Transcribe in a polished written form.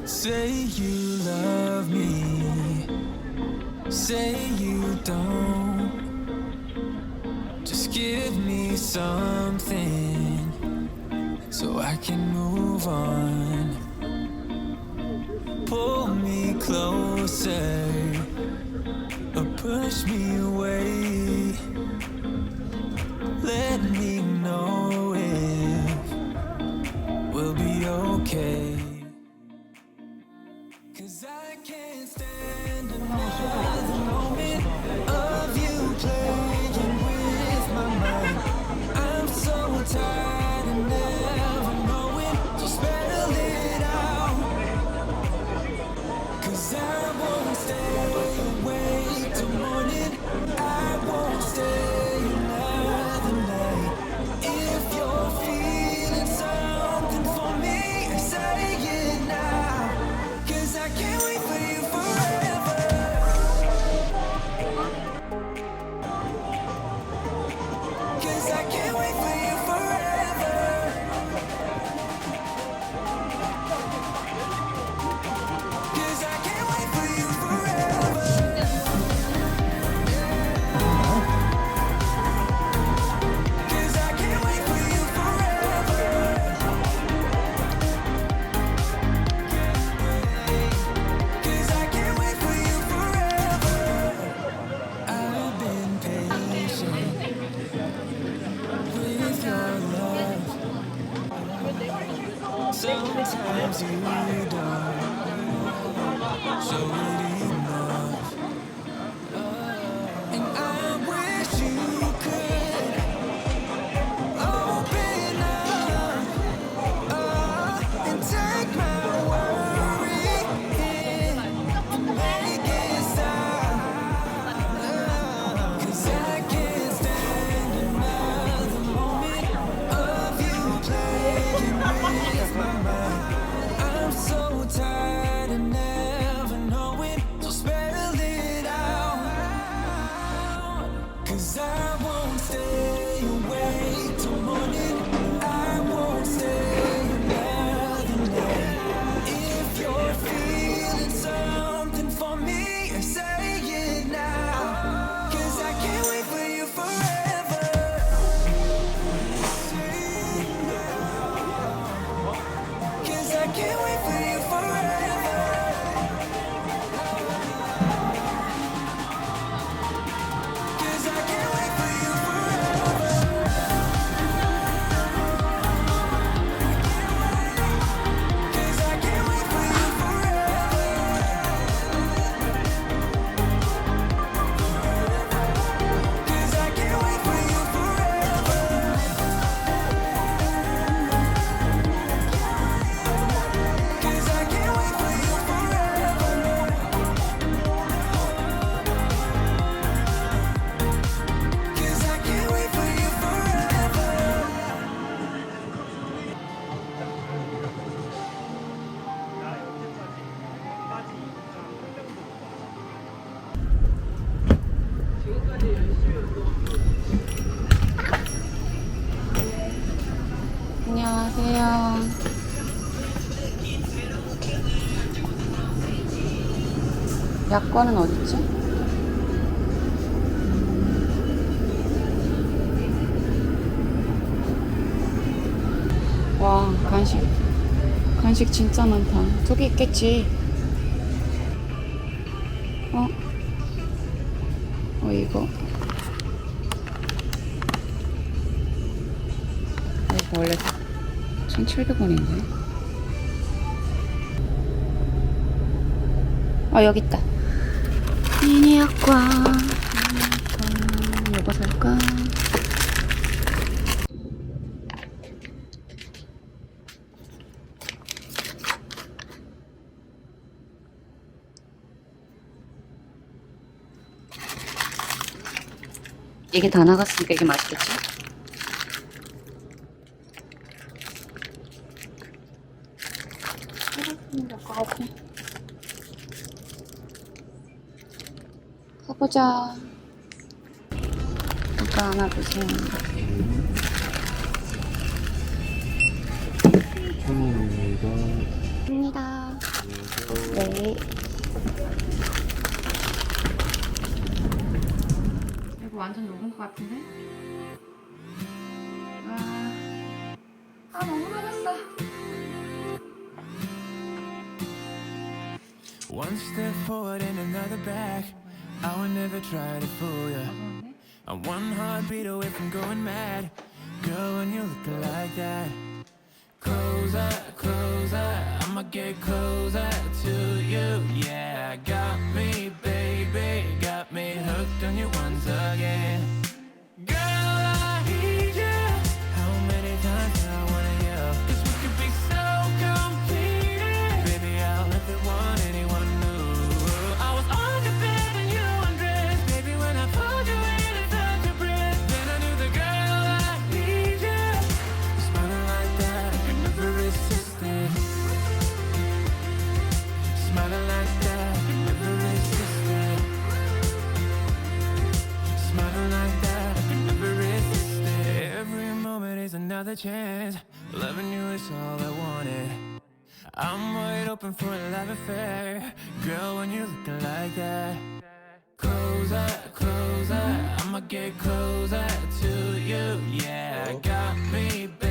Say you love me, say you don't. Just give me something so I can move on. Pull me closer or push me away. Let me know if we'll be okay. 'Cause I can't stand another moment of you playing with my mind. I'm so tired of never knowing, so spell it out. 'Cause I won't stay awake till morning. I won't stay another night. If you're feeling something for me, say it now. 'Cause I can't wait for you forever. 'Cause I can't wait for you forever. 'Cause I can't wait for you forever. 'Cause I can't wait for you forever. 'Cause I can't wait for you forever. I've been patient with your love. Sometimes you don't show it enough. And I wish you could open up and take my worry and make it stop. 'Cause I can't stand another moment of you playing with my mind. I'm so tired of never knowing, so spell it out. 'Cause I won't stay awake till morning. I won't stay another night. If you're feeling something for me, say it now. 'Cause I can't wait for you forever. Say it now. 'Cause I can't wait for you forever. 'Cause I can't wait for you forever. 'Cause I can't wait for you forever. 'Cause I can't wait for you forever. 'Cause I can't wait for you forever. 'Cause I can't wait for you forever. 안녕하세요. 약관은 어딨지? 와, 간식 진짜 많다. 저기 있겠지. 이거 원래 1,700원인데. 여기 있다. 미니 약관. 이거 살까? 이게 다 나갔으니까 이게 맛있겠지? 가보자. 이거 하나 주세요. 1,000원입니다. 입니다. 이거 완전 녹은 것 같은데? 너무 녹았어. One step forward and another back. I would never try to fool ya. I'm one heartbeat away from going mad. Girl, when you look like that. Closer, closer, I'ma get closer to you. Yeah, got me, baby, got me hooked on you once again. Girl, I need you. How many times do I wanna yell? 'Cause we could be so complete. Baby, I'll never want anyone new. I was on the bed and you undressed. Baby, when I pulled you in, I felt your breath. Then I knew the girl I need you. Smiling like that, I could never resist it. Smiling like that, I could never resist it. Smiling like that, I could never resist it. Every moment is another chance. Loving you is all I wanted. I'm wide open for a love affair. Girl, when you're looking like that. Closer, closer, I'ma get closer to you. Yeah, got me, baby.